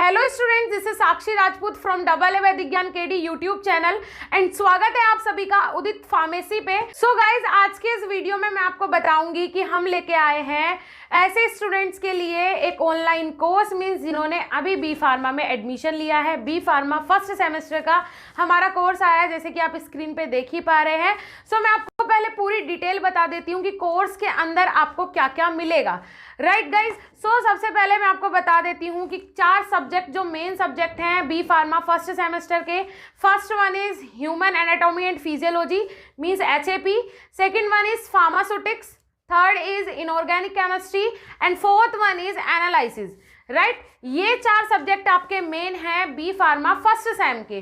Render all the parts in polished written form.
Hello students, this is Sakshi Rajput from double A वैदिक ज्ञान KD YouTube channel and स्वागत है आप सभी का उदित फार्मेसी पे। सो गाइज, आज के इस वीडियो में मैं आपको बताऊंगी कि हम लेके आए हैं ऐसे स्टूडेंट्स के लिए एक ऑनलाइन कोर्स, मीन्स जिन्होंने अभी बी फार्मा में एडमिशन लिया है। बी फार्मा फर्स्ट सेमेस्टर का हमारा कोर्स आया है, जैसे कि आप स्क्रीन पे देख ही पा रहे हैं। सो मैं आपको पहले पूरी डिटेल बता देती हूँ कि कोर्स के अंदर आपको क्या क्या मिलेगा। राइट गाइज, सो सबसे पहले मैं आपको बता देती हूँ कि 4 सब्जेक्ट जो मेन सब्जेक्ट हैं बी फार्मा फर्स्ट सेमेस्टर के। First one is human anatomy and physiology means HAP, second one is pharmaceutics, third is inorganic chemistry and fourth one is analysis. Right, ये 4 सब्जेक्ट आपके main हैं B pharma first sem के।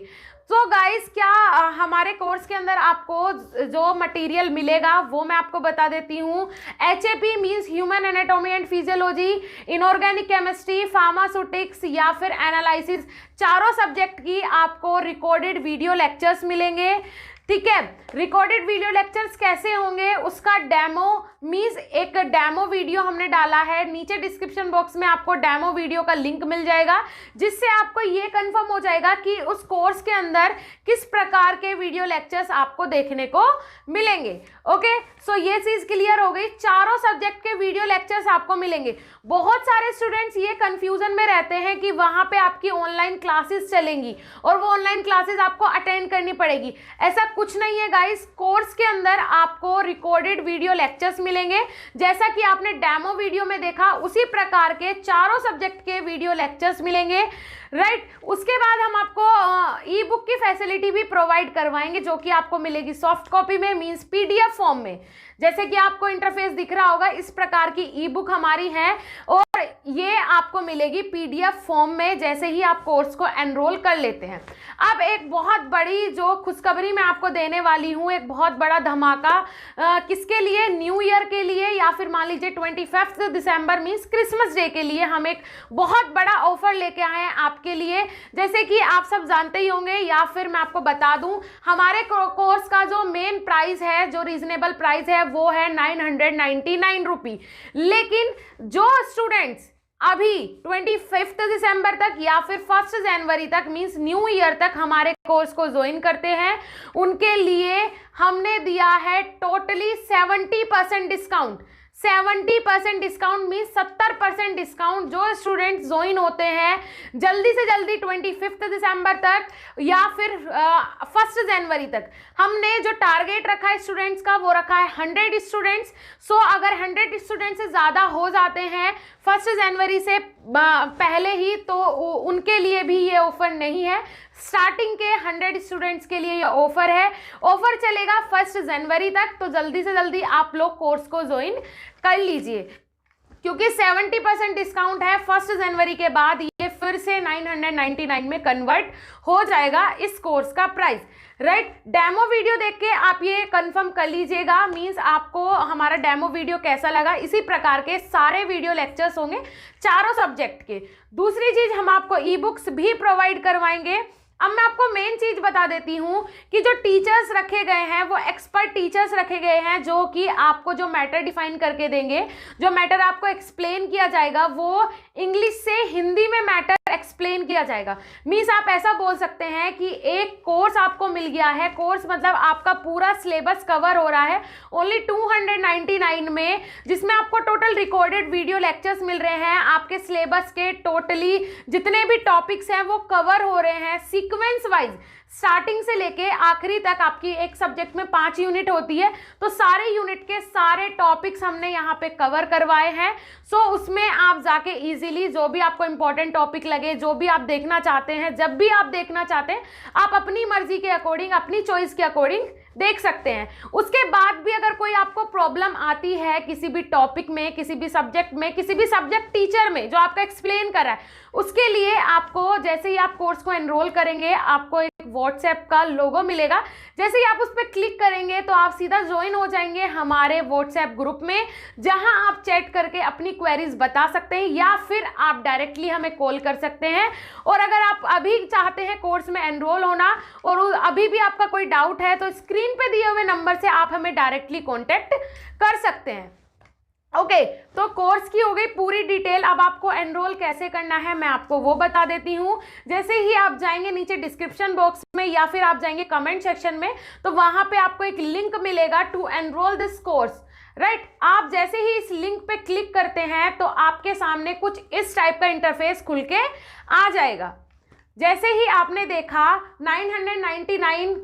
तो guys, क्या हमारे course के अंदर आपको जो मटेरियल मिलेगा वो मैं आपको बता देती हूँ। HAP means human anatomy and physiology, inorganic chemistry, pharmaceutics या फिर एनालिसिस, चारों सब्जेक्ट की आपको रिकॉर्डेड वीडियो लेक्चर्स मिलेंगे। ठीक है, रिकॉर्डेड वीडियो लेक्चर्स कैसे होंगे, उसका डेमो मीन्स एक डेमो वीडियो हमने डाला है। नीचे डिस्क्रिप्शन बॉक्स में आपको डेमो वीडियो का लिंक मिल जाएगा, जिससे आपको ये कंफर्म हो जाएगा कि उस कोर्स के अंदर किस प्रकार के वीडियो लेक्चर्स आपको देखने को मिलेंगे। ओके, सो ये चीज़ क्लियर हो गई। चारों सब्जेक्ट के वीडियो लेक्चर्स आपको मिलेंगे। बहुत सारे स्टूडेंट्स ये कंफ्यूजन में रहते हैं कि वहाँ पे आपकी ऑनलाइन क्लासेस चलेंगी और वो ऑनलाइन क्लासेस आपको अटेंड करनी पड़ेगी। ऐसा कुछ नहीं है गाइस, कोर्स के अंदर आपको रिकॉर्डेड वीडियो लेक्चर्स मिलेंगे। जैसा कि आपने डेमो वीडियो में देखा, उसी प्रकार के चारों सब्जेक्ट के वीडियो लेक्चर्स मिलेंगे। राइट, उसके बाद हम आपको ई बुक की फैसिलिटी भी प्रोवाइड करवाएंगे, जो कि आपको मिलेगी सॉफ्ट कॉपी में मींस PDF फॉर्म में। जैसे कि आपको इंटरफेस दिख रहा होगा, इस प्रकार की ई बुक हमारी है और ये आपको मिलेगी PDF फॉर्म में जैसे ही आप कोर्स को एनरोल कर लेते हैं। अब एक बहुत बड़ी जो खुशखबरी मैं आपको देने वाली हूँ, एक बहुत बड़ा धमाका, किसके लिए? न्यू ईयर के लिए, या फिर मान लीजिए 25 दिसंबर मीन्स क्रिसमस डे के लिए हम एक बहुत बड़ा ऑफर लेके आए हैं आपके लिए। जैसे कि आप सब जानते ही होंगे, या फिर मैं आपको बता दूं, हमारे कोर्स का जो मेन प्राइस है, जो रीजनेबल प्राइस है, वो है 999 रुपी। लेकिन जो स्टूडेंट्स अभी 25 दिसंबर तक या फिर 1 जनवरी तक मीन्स न्यू ईयर तक हमारे कोर्स को ज्वाइन करते हैं, उनके लिए हमने दिया है totally 70% discount. 70% discount means 70% discount. जो स्टूडेंट ज्वाइन होते हैं जल्दी से जल्दी 25 दिसंबर तक या फिर 1 जनवरी तक, हमने जो टारगेट रखा है स्टूडेंट्स का वो रखा है 100 स्टूडेंट्स। सो अगर 100 स्टूडेंट से ज़्यादा हो जाते हैं 1 जनवरी से पहले ही, तो उनके लिए भी ये ऑफर नहीं है। स्टार्टिंग के 100 स्टूडेंट्स के लिए ये ऑफर है। ऑफर चलेगा 1 जनवरी तक, तो जल्दी से जल्दी आप लोग कोर्स को ज्वाइन कर लीजिए, क्योंकि 70% डिस्काउंट है। 1 जनवरी के बाद ये फिर से 999 में कन्वर्ट हो जाएगा इस कोर्स का प्राइस। राइट, डेमो वीडियो देख के आप ये कंफर्म कर लीजिएगा, मींस आपको हमारा डेमो वीडियो कैसा लगा। इसी प्रकार के सारे वीडियो लेक्चर्स होंगे चारों सब्जेक्ट के। दूसरी चीज, हम आपको ई बुक्स भी प्रोवाइड करवाएंगे। अब मैं आपको मेन चीज बता देती हूँ कि जो टीचर्स रखे गए हैं वो एक्सपर्ट टीचर्स रखे गए हैं, जो कि आपको जो मैटर डिफाइन करके देंगे, जो मैटर आपको एक्सप्लेन किया जाएगा वो इंग्लिश से हिंदी में मैटर एक्सप्लेन किया जाएगा। मीन्स आप ऐसा बोल सकते हैं कि एक कोर्स आपको मिल गया है। कोर्स मतलब आपका पूरा सिलेबस कवर हो रहा है ओनली 299 में, जिसमें आपको टोटल रिकॉर्डेड वीडियो लेक्चर्स मिल रहे हैं। आपके सिलेबस के टोटली जितने भी टॉपिक्स हैं वो कवर हो रहे हैं सीक्वेंस वाइज, स्टार्टिंग से लेके आखिरी तक। आपकी एक सब्जेक्ट में 5 यूनिट होती है, तो सारे यूनिट के सारे टॉपिक्स हमने यहाँ पे कवर करवाए हैं। सो उसमें आप जाके इजीली जो भी आपको इंपॉर्टेंट टॉपिक लगे, जो भी आप देखना चाहते हैं, जब भी आप देखना चाहते हैं, आप अपनी मर्जी के अकॉर्डिंग, अपनी चॉइस के अकॉर्डिंग देख सकते हैं। उसके बाद भी अगर कोई आपको प्रॉब्लम आती है किसी भी टॉपिक में, किसी भी सब्जेक्ट में, किसी भी सब्जेक्ट टीचर में जो आपका एक्सप्लेन कर रहा है, उसके लिए आपको जैसे ही आप कोर्स को एनरोल करेंगे, आपको एक व्हाट्सएप का लोगो मिलेगा। जैसे ही आप उस पर क्लिक करेंगे तो आप सीधा ज्वाइन हो जाएंगे हमारे व्हाट्सएप ग्रुप में, जहां आप चैट करके अपनी क्वेरीज बता सकते हैं या फिर आप डायरेक्टली हमें कॉल कर सकते हैं। और अगर आप अभी चाहते हैं कोर्स में एनरोल होना और अभी भी आपका कोई डाउट है, तो स्क्रीन पे दिए हुए नंबर से आप हमें डायरेक्टली कॉन्टेक्ट कर सकते हैं। ओके तो कोर्स की हो गई पूरी डिटेल। अब आपको एनरोल कैसे करना है मैं आपको वो बता देती हूँ। जैसे ही आप जाएंगे नीचे डिस्क्रिप्शन बॉक्स में या फिर आप जाएंगे कमेंट सेक्शन में, तो वहां पे आपको एक लिंक मिलेगा to enrol this course, right. आप जैसे ही इस लिंक पे क्लिक करते हैं तो आपके सामने कुछ इस टाइप का इंटरफेस खुल के आ जाएगा। जैसे ही आपने देखा 999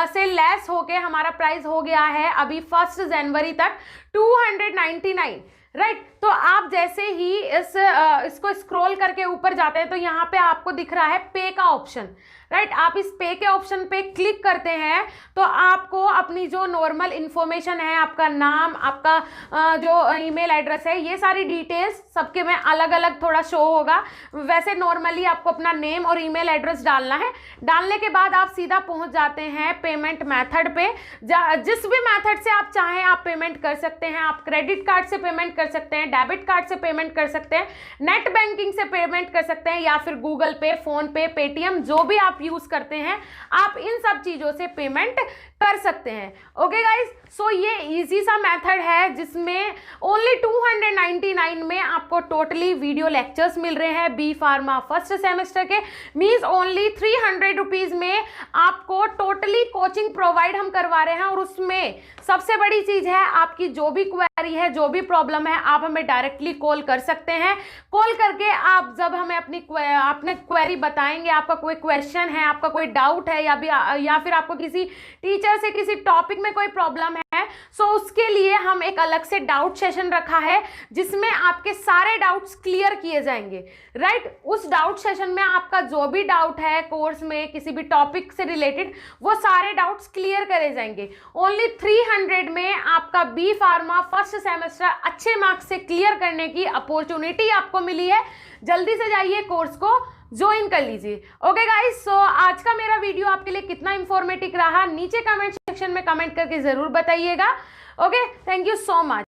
से लेस होके हमारा प्राइस हो गया है अभी 1 जनवरी तक 299, राइट। तो आप जैसे ही इसको स्क्रॉल करके ऊपर जाते हैं तो यहाँ पे आपको दिख रहा है पे का ऑप्शन, राइट। आप इस पे के ऑप्शन पे क्लिक करते हैं तो आपको अपनी जो नॉर्मल इंफॉर्मेशन है, आपका नाम, आपका जो ईमेल एड्रेस है, ये सारी डिटेल्स सबके में अलग अलग थोड़ा शो होगा। वैसे नॉर्मली आपको अपना नेम और ईमेल एड्रेस डालना है। डालने के बाद आप सीधा पहुंच जाते हैं पेमेंट मेथड पे। जिस भी मेथड से आप चाहें आप पेमेंट कर सकते हैं। आप क्रेडिट कार्ड से पेमेंट कर सकते हैं, डेबिट कार्ड से पेमेंट कर सकते हैं, नेट बैंकिंग से पेमेंट कर सकते हैं, या फिर गूगल पे, फोन पे, पेटीएम, जो भी आप यूज करते हैं आप इन सब चीजों से पेमेंट कर सकते हैं। ओके गाइस, सो ये इजी सा मेथड है जिसमें ओनली 299 में आपको टोटली वीडियो लेक्चर्स मिल रहे हैं बी फार्मा फर्स्ट सेमेस्टर के। मीन्स ओनली 300 रुपीज में आपको टोटली कोचिंग प्रोवाइड हम करवा रहे हैं। और उसमें सबसे बड़ी चीज है, आपकी जो भी क्वेरी है, जो भी प्रॉब्लम है, आप हमें डायरेक्टली कॉल कर सकते हैं। कॉल करके आप जब हमें अपनी क्वेरी बताएंगे, आपका कोई क्वेश्चन है, आपका कोई डाउट है, या फिर आपको किसी टीचर से किसी टॉपिक में कोई प्रॉब्लम है, सो उसके लिए हम एक अलग से डाउट सेशन रखा है जिसमें आपके सारे डाउट्स क्लियर किए जाएंगे, राइट। उस डाउट सेशन में आपका जो भी डाउट है कोर्स में किसी भी टॉपिक से रिलेटेड, वो सारे डाउट्स क्लियर करे जाएंगे। ओनली 300 में आपका बी फार्मा फर्स्ट सेमेस्टर अच्छे मार्क्स से क्लियर करने की अपॉर्चुनिटी आपको मिली है। जल्दी से जाइए कोर्स को ज्वाइन कर लीजिए। ओके गाइस, सो आज का मेरा वीडियो आपके लिए कितना इंफॉर्मेटिव रहा नीचे कमेंट सेक्शन में कमेंट करके जरूर बताइएगा। Okay, thank you so much.